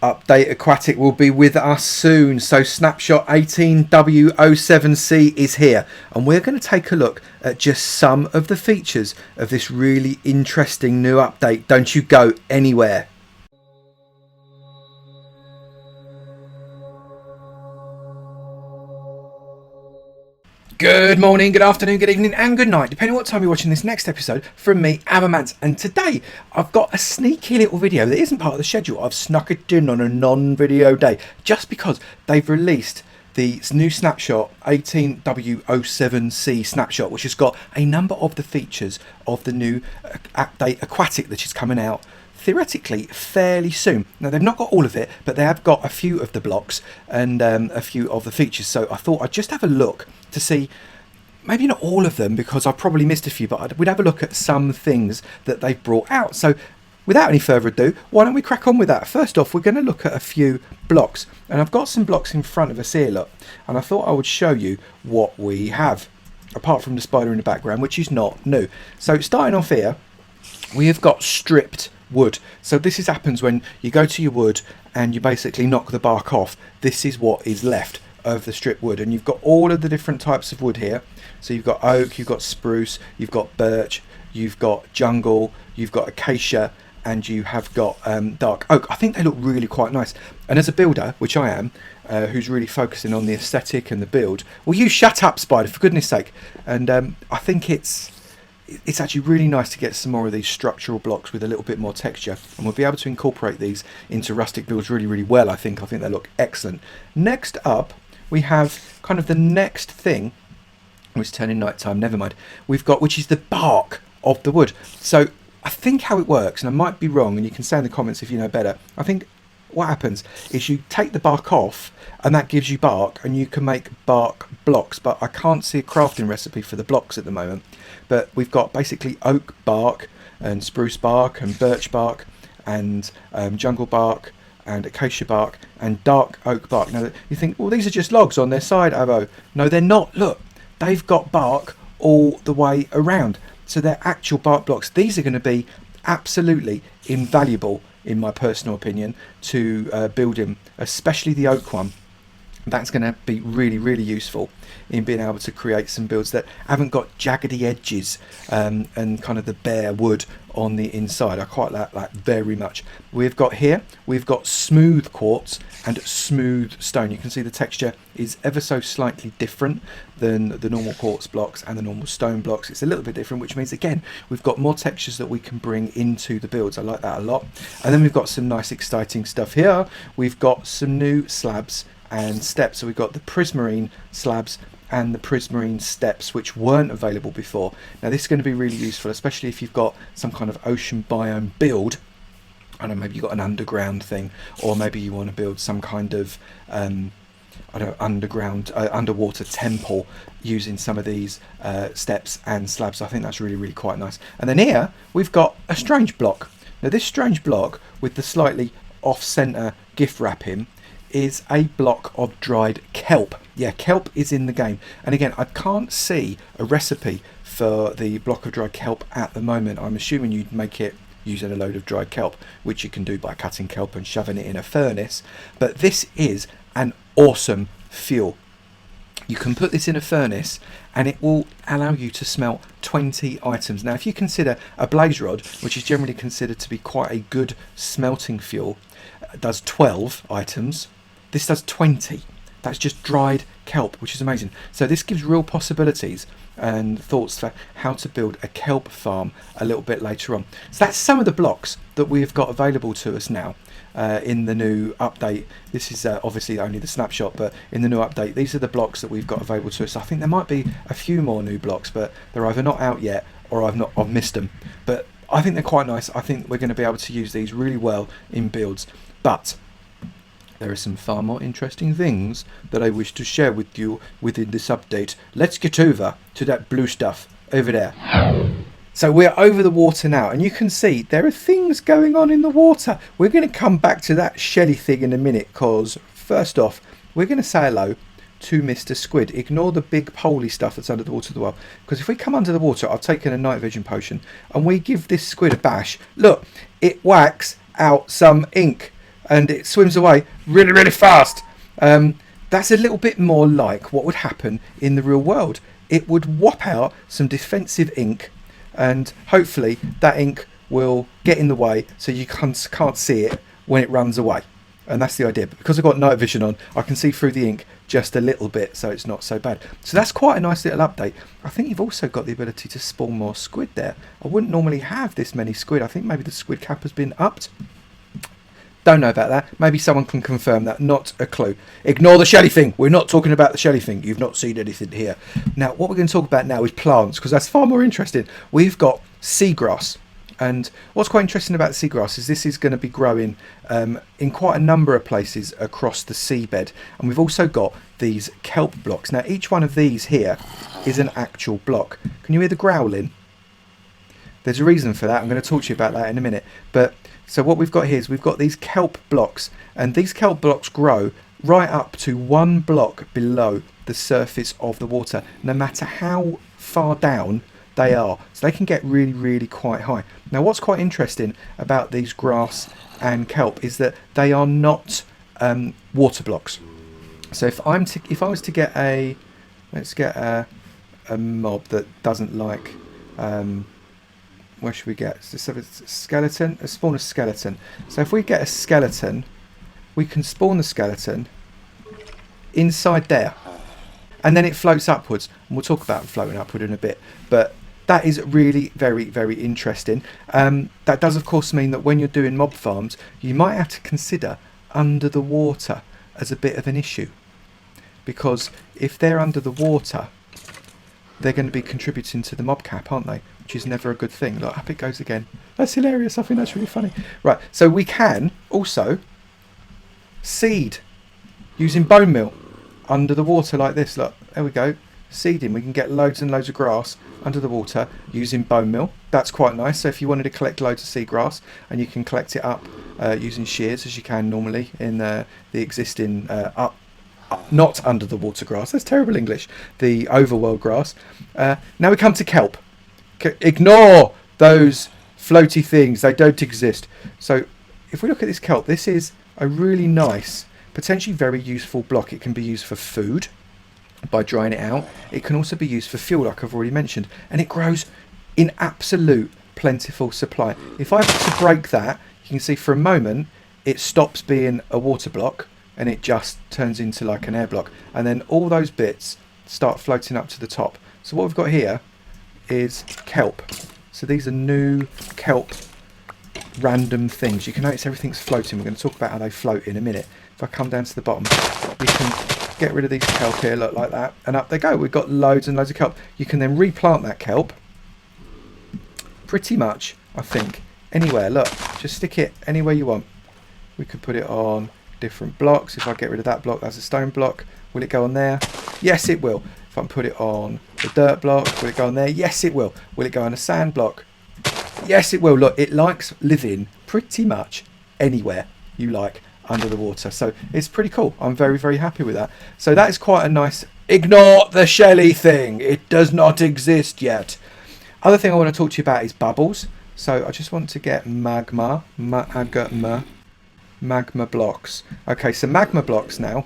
Update Aquatic will be with us soon. So Snapshot 18W07C is here, and we're going to take a look at just some of the features of this really interesting new update. Don't you go anywhere. Good morning, good afternoon, good evening and good night, depending on what time you're watching this next episode from me, Avomance. And today I've got a sneaky little video that isn't part of the schedule. I've snuck it in on a non-video day just because they've released the new Snapshot 18W07C Snapshot, which has got a number of the features of the new update Aquatic that is coming out theoretically fairly soon. Now they've not got all of it, but they have got a few of the blocks and a few of the features. So I thought I'd just have a look to see, maybe not all of them because I probably missed a few, but we'd have a look at some things that they've brought out. So without any further ado, why don't we crack on with that? First off, we're going to look at a few blocks, and I've got some blocks in front of us here, look, and I thought I would show you what we have apart from the spider in the background, which is not new. So starting off here, we have got stripped wood. So this happens when you go to your wood and you basically knock the bark off. This is what is left of the stripped wood, and you've got all of the different types of wood here. So you've got oak, you've got spruce, you've got birch, you've got jungle, you've got acacia, and you have got dark oak. I think they look really quite nice, and as a builder, which I am, who's really focusing on the aesthetic and the build, well, you shut up, Spider, for goodness sake. And I think it's actually really nice to get some more of these structural blocks with a little bit more texture, and we'll be able to incorporate these into rustic builds really well. I think they look excellent. Next up, we have kind of the next thing. Oh, it's turning night time, never mind. We've got, which is the bark of the wood. So I think how it works, and I might be wrong, and you can say in the comments if you know better, I think what happens is you take the bark off and that gives you bark, and you can make bark blocks, but I can't see a crafting recipe for the blocks at the moment. But we've got basically oak bark and spruce bark and birch bark and jungle bark and acacia bark and dark oak bark. Now you think, well, these are just logs on their side, Avo. No, they're not. Look, they've got bark all the way around, so they're actual bark blocks. These are going to be absolutely invaluable, in my personal opinion, to building, especially the oak one. That's going to be really useful in being able to create some builds that haven't got jaggedy edges and kind of the bare wood on the inside. I quite like that very much. We've got smooth quartz and smooth stone. You can see the texture is ever so slightly different than the normal quartz blocks and the normal stone blocks. It's a little bit different, which means again we've got more textures that we can bring into the builds. I like that a lot. And then we've got some nice exciting stuff here. We've got some new slabs and steps. So we've got the prismarine slabs and the prismarine steps, which weren't available before. Now this is going to be really useful, especially if you've got some kind of ocean biome build. I don't know, maybe you've got an underground thing, or maybe you want to build some kind of underwater temple using some of these steps and slabs. I think that's really quite nice. And then here we've got a strange block. Now this strange block with the slightly off-center gift wrapping is a block of dried kelp. Yeah, kelp is in the game, and again I can't see a recipe for the block of dried kelp at the moment. I'm assuming you'd make it using a load of dried kelp, which you can do by cutting kelp and shoving it in a furnace. But this is an awesome fuel. You can put this in a furnace and it will allow you to smelt 20 items. Now if you consider a blaze rod, which is generally considered to be quite a good smelting fuel, does 12 items, this does 20. That's just dried kelp, which is amazing. So this gives real possibilities and thoughts for how to build a kelp farm a little bit later on. So that's some of the blocks that we've got available to us now in the new update. This is obviously only the snapshot, but in the new update, these are the blocks that we've got available to us. I think there might be a few more new blocks, but they're either not out yet or I've missed them. But I think they're quite nice. I think we're going to be able to use these really well in builds. But there are some far more interesting things that I wish to share with you within this update. Let's get over to that blue stuff over there. So we're over the water now, and you can see there are things going on in the water. We're going to come back to that shelly thing in a minute, because first off, we're going to say hello to Mr. Squid. Ignore the big poley stuff that's under the water as well, because if we come under the water, I've taken a night vision potion, and we give this squid a bash. Look, it whacks out some ink. and it swims away really, really fast. That's a little bit more like what would happen in the real world. It would whop out some defensive ink, and hopefully that ink will get in the way so you can't see it when it runs away. And that's the idea. But because I've got night vision on, I can see through the ink just a little bit, so it's not so bad. So that's quite a nice little update. I think you've also got the ability to spawn more squid there. I wouldn't normally have this many squid. I think maybe the squid cap has been upped. Don't know about that. Maybe someone can confirm that. Not a clue. Ignore the shelly thing. We're not talking about the shelly thing. You've not seen anything here. Now, what we're going to talk about now is plants, because that's far more interesting. We've got seagrass. And what's quite interesting about seagrass is this is going to be growing in quite a number of places across the seabed. And we've also got these kelp blocks. Now, each one of these here is an actual block. Can you hear the growling? There's a reason for that. I'm going to talk to you about that in a minute. But so what we've got here is we've got these kelp blocks, and these kelp blocks grow right up to 1 block below the surface of the water, no matter how far down they are. So they can get really, really quite high. Now, what's quite interesting about these grass and kelp is that they are not water blocks. So if I was to get let's get a mob that doesn't like where should we get? So a skeleton? Let's spawn a skeleton. So if we get a skeleton, we can spawn the skeleton inside there. And then it floats upwards. And we'll talk about floating upward in a bit. But that is really very, very interesting. That does, of course, mean that when you're doing mob farms, you might have to consider under the water as a bit of an issue. Because if they're under the water, they're going to be contributing to the mob cap, aren't they? Which is never a good thing. Look, up it goes again. That's hilarious. I think that's really funny. Right, so we can also seed using bone meal under the water like this. Look, there we go. Seeding. We can get loads and loads of grass under the water using bone meal. That's quite nice. So if you wanted to collect loads of seagrass, and you can collect it up using shears, as you can normally in the existing not under the water grass. That's terrible English. The overworld grass. Now we come to kelp. Ignore those floaty things. They don't exist. So if we look at this kelp, this is a really nice, potentially very useful block. It can be used for food by drying it out. It can also be used for fuel, like I've already mentioned. And it grows in absolute plentiful supply. If I were to break that, you can see for a moment, it stops being a water block and it just turns into like an air block. And then all those bits start floating up to the top. So what we've got here is kelp. So these are new kelp random things. You can notice everything's floating. We're going to talk about how they float in a minute. If I come down to the bottom, we can get rid of these kelp here, look like that, and up they go. We've got loads and loads of kelp. You can then replant that kelp pretty much, I think, anywhere. Look, just stick it anywhere you want. We could put it on different blocks. If I get rid of that block, that's a stone block. Will it go on there? Yes, it will. If I put it on the dirt block, will it go on there? Yes, it will. Will it go on a sand block? Yes, it will. Look, it likes living pretty much anywhere you like under the water. So it's pretty cool. I'm very, very happy with that. So that is quite a nice... Ignore the shelly thing. It does not exist yet. Other thing I want to talk to you about is bubbles. So I just want to get magma blocks. Okay, so magma blocks now,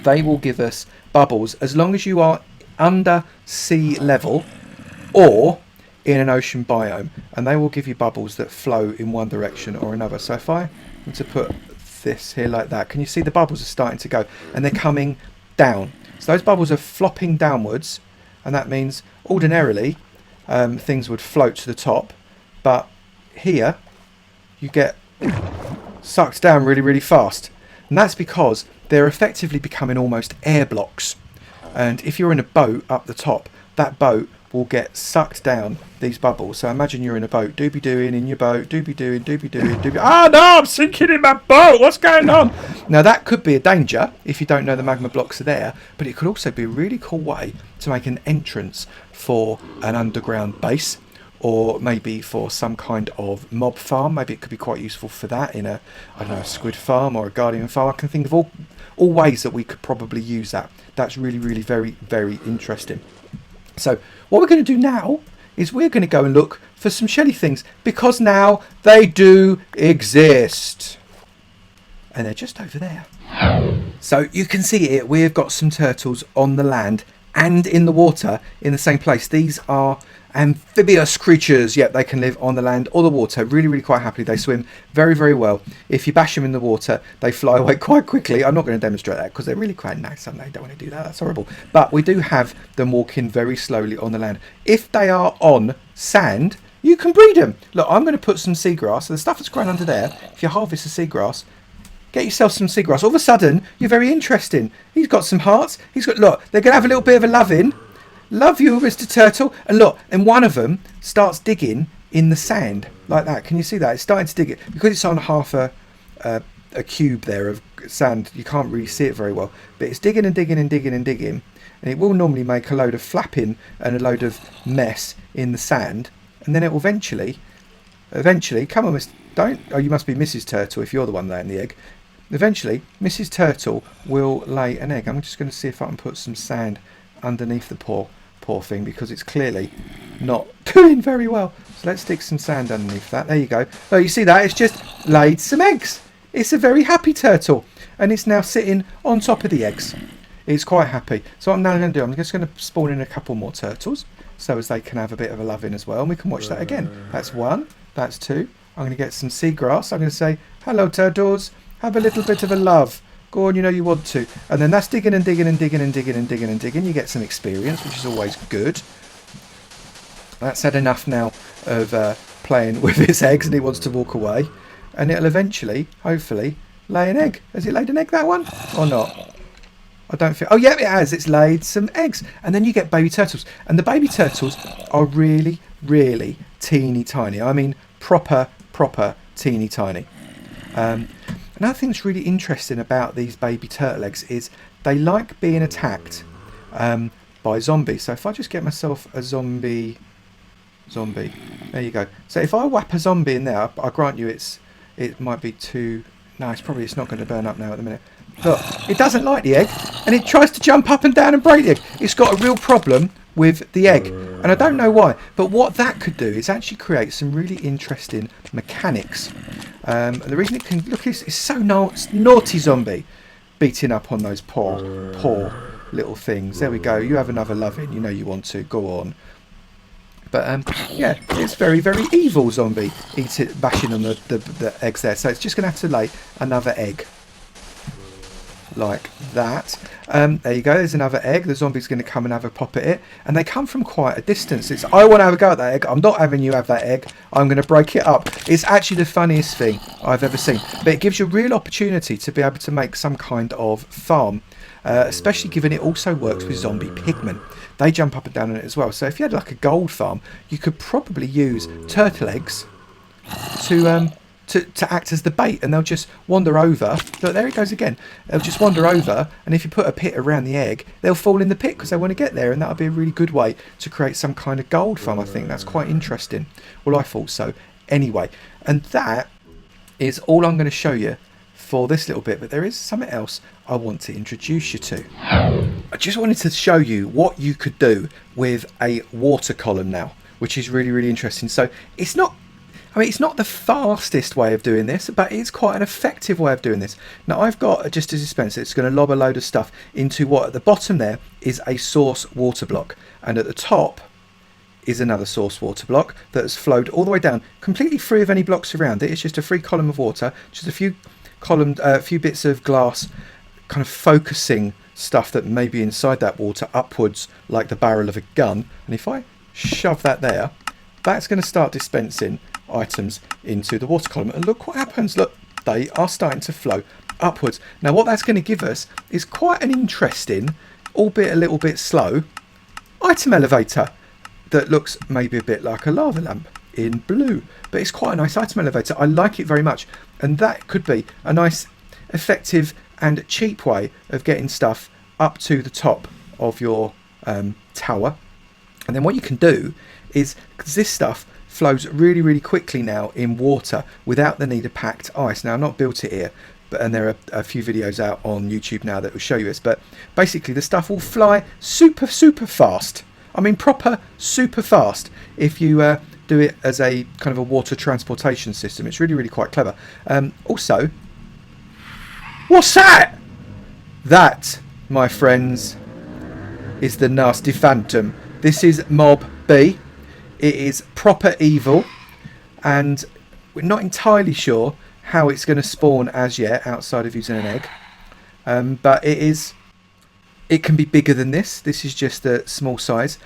they will give us bubbles as long as you are under sea level or in an ocean biome, and they will give you bubbles that flow in one direction or another. So if I want to put this here like that, can you see the bubbles are starting to go and they're coming down? So those bubbles are flopping downwards, and that means ordinarily things would float to the top, but here you get sucked down really, really fast. And that's because they're effectively becoming almost air blocks. And if you're in a boat up the top, that boat will get sucked down these bubbles. So imagine you're in a boat, doobie doing in your boat, doobie doing, doobie. Ah, no, I'm sinking in my boat. What's going on? Now that could be a danger if you don't know the magma blocks are there, but it could also be a really cool way to make an entrance for an underground base, or maybe for some kind of mob farm. Maybe it could be quite useful for that in a, I don't know, a squid farm or a guardian farm. I can think of all ways that we could probably use that. That's really, really very, very interesting. So what we're going to do now is we're going to go and look for some shelly things, because now they do exist. and they're just over there. So you can see here we've got some turtles on the land and in the water in the same place. These are amphibious creatures. Yep, they can live on the land or the water really quite happily. They swim very well. If you bash them in the water, they fly away quite quickly. I'm not going to demonstrate that because they're really quite nice and they don't want to do that. That's horrible. But we do have them walking very slowly on the land. If they are on sand, you can breed them. Look, I'm going to put some seagrass. So the stuff that's grown under there, if you harvest the seagrass, get yourself some seagrass. All of a sudden, you're very interesting. He's got some hearts. He's got, look, they're going to have a little bit of a loving. Love you, Mr. Turtle. And look, and one of them starts digging in the sand like that. Can you see that? It's starting to dig it. Because it's on half a cube there of sand, you can't really see it very well. But it's digging and digging and digging and digging. And it will normally make a load of flapping and a load of mess in the sand. And then it will eventually, come on, you must be Mrs. Turtle if you're the one laying the egg. Eventually, Mrs. Turtle will lay an egg. I'm just going to see if I can put some sand underneath the poor thing because it's clearly not doing very well. So let's stick some sand underneath that. There you go. Oh, you see that? It's just laid some eggs. It's a very happy turtle, and it's now sitting on top of the eggs. It's quite happy. So what I'm now going to do, I'm just going to spawn in a couple more turtles so as they can have a bit of a loving as well, and we can watch that again. That's one. That's two. I'm going to get some seagrass. I'm going to say, hello, turtles. Have a little bit of a love. Go on, you know you want to. And then that's digging and digging and digging and digging and digging and digging. You get some experience, which is always good. That's had enough now of playing with its eggs, and it wants to walk away. And it'll eventually, hopefully, lay an egg. Has it laid an egg, that one? Or not? I don't feel... Oh, yeah, it has. It's laid some eggs. And then you get baby turtles. And the baby turtles are really teeny tiny. I mean, proper teeny tiny. Another thing that's really interesting about these baby turtle eggs is they like being attacked by zombies. So if I just get myself a zombie, there you go. So if I whap a zombie in there, I grant you it might be too... No, it's not going to burn up now at the minute. Look, it doesn't like the egg, and it tries to jump up and down and break the egg. It's got a real problem with the egg, and I don't know why. But what that could do is actually create some really interesting mechanics. And the reason it can... Look, it's so naughty zombie beating up on those poor little things. There we go. You have another loving. You know you want to. Go on. But yeah, it's very evil zombie bashing on the eggs there. So it's just going to have to lay another egg. Like that. There you go, there's another egg. The zombie's going to come and have a pop at it, and they come from quite a distance. It's, I want to have a go at that egg. I'm not having you have that egg. I'm going to break it up. It's actually the funniest thing I've ever seen, but it gives you a real opportunity to be able to make some kind of farm, especially given it also works with zombie pigmen. They jump up and down on it as well. So if you had like a gold farm, you could probably use turtle eggs to act as the bait, and they'll just wander over. Look, there it goes again. They'll just wander over, and if you put a pit around the egg, they'll fall in the pit because they want to get there, and that'll be a really good way to create some kind of gold farm. I think that's quite interesting. Well, I thought so. Anyway, and that is all I'm going to show you for this little bit, but there is something else I want to introduce you to. I just wanted to show you what you could do with a water column now, which is really interesting. So it's not the fastest way of doing this, but it's quite an effective way of doing this. Now I've got just a dispenser. It's going to lob a load of stuff into what at the bottom there is a source water block, and at the top is another source water block that has flowed all the way down, completely free of any blocks around it. It's just a free column of water, just a few bits of glass, kind of focusing stuff that may be inside that water upwards like the barrel of a gun. And if I shove that there, that's going to start dispensing items into the water column, and look what happens. Look, they are starting to flow upwards. Now what that's going to give us is quite an interesting, albeit a little bit slow, item elevator that looks maybe a bit like a lava lamp in blue, but it's quite a nice item elevator. I like it very much, and that could be a nice, effective and cheap way of getting stuff up to the top of your tower. And then what you can do is, because this stuff flows really quickly now in water without the need of packed ice. Now I've not built it here, and there are a few videos out on YouTube now that will show you this, but basically the stuff will fly super fast. I mean proper super fast if you do it as a kind of a water transportation system. It's really quite clever. Also, What's that? That, my friends, is the nasty phantom. This is Mob B. It is proper evil, and we're not entirely sure how it's going to spawn as yet, outside of using an egg. But it can be bigger than this. This is just a small size,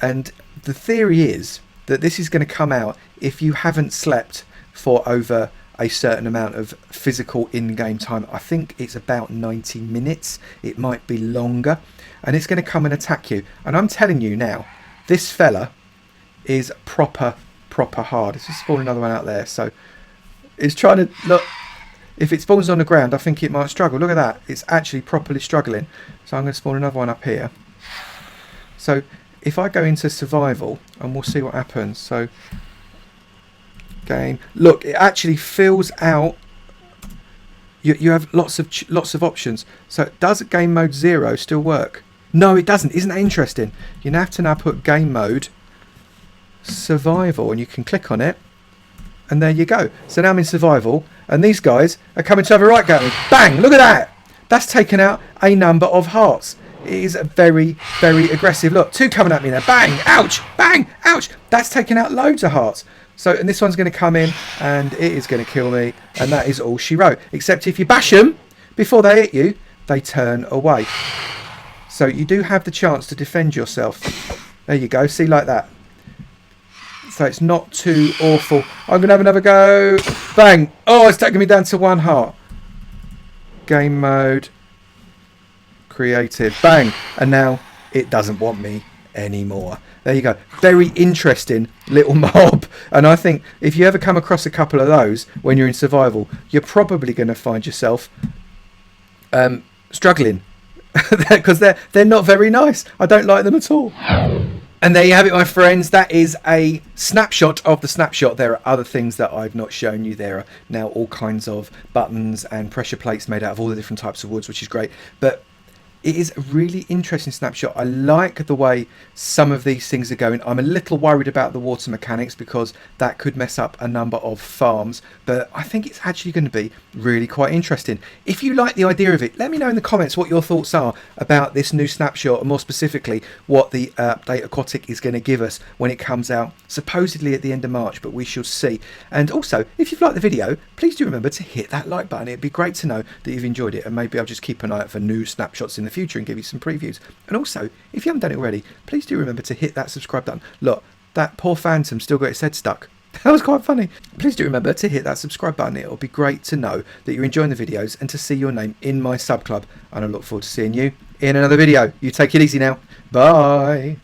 and the theory is that this is going to come out if you haven't slept for over a certain amount of physical in-game time. I think it's about 90 minutes. It might be longer, and it's going to come and attack you. And I'm telling you now, this fella is proper hard. Let's just spawn another one out there. So it's trying to look. If it spawns on the ground, I think it might struggle. Look at that. It's actually properly struggling. So I'm going to spawn another one up here. So if I go into survival, and we'll see what happens. So game. Look, it actually fills out. You have lots of options. So does game mode 0 still work? No, it doesn't. Isn't that interesting? You have to now put game mode survival, and you can click on it, and there you go. So now I'm in survival, and these guys are coming to have a right go at me. Bang! Look at that. That's taken out a number of hearts. It is very aggressive. Look, 2 coming at me now. Bang! Ouch! Bang! Ouch! That's taken out loads of hearts. So, and this one's going to come in, and it is going to kill me, and that is all she wrote. Except if you bash them before they hit you, they turn away. So you do have the chance to defend yourself. There you go. See, like that. So it's not too awful. I'm going to have another go. Bang! Oh, it's taking me down to 1 heart. Game mode. Creative. Bang! And now it doesn't want me anymore. There you go. Very interesting little mob. And I think if you ever come across a couple of those when you're in survival, you're probably going to find yourself struggling. Because they're not very nice. I don't like them at all. And there you have it, my friends. That is a snapshot of the snapshot. There are other things that I've not shown you. There are now all kinds of buttons and pressure plates made out of all the different types of woods, which is great. But it is a really interesting snapshot. I like the way some of these things are going. I'm a little worried about the water mechanics because that could mess up a number of farms, but I think it's actually going to be really quite interesting. If you like the idea of it, let me know in the comments what your thoughts are about this new snapshot, and more specifically what the update Aquatic is going to give us when it comes out, supposedly at the end of March, but we shall see. And also, if you've liked the video, please do remember to hit that like button. It'd be great to know that you've enjoyed it, and maybe I'll just keep an eye out for new snapshots in the future and give you some previews. And also, if you haven't done it already, please do remember to hit that subscribe button. Look, that poor phantom still got its head stuck. That was quite funny. Please do remember to hit that subscribe button. It'll be great to know that you're enjoying the videos and to see your name in my sub club. And I look forward to seeing you in another video. You take it easy now. Bye.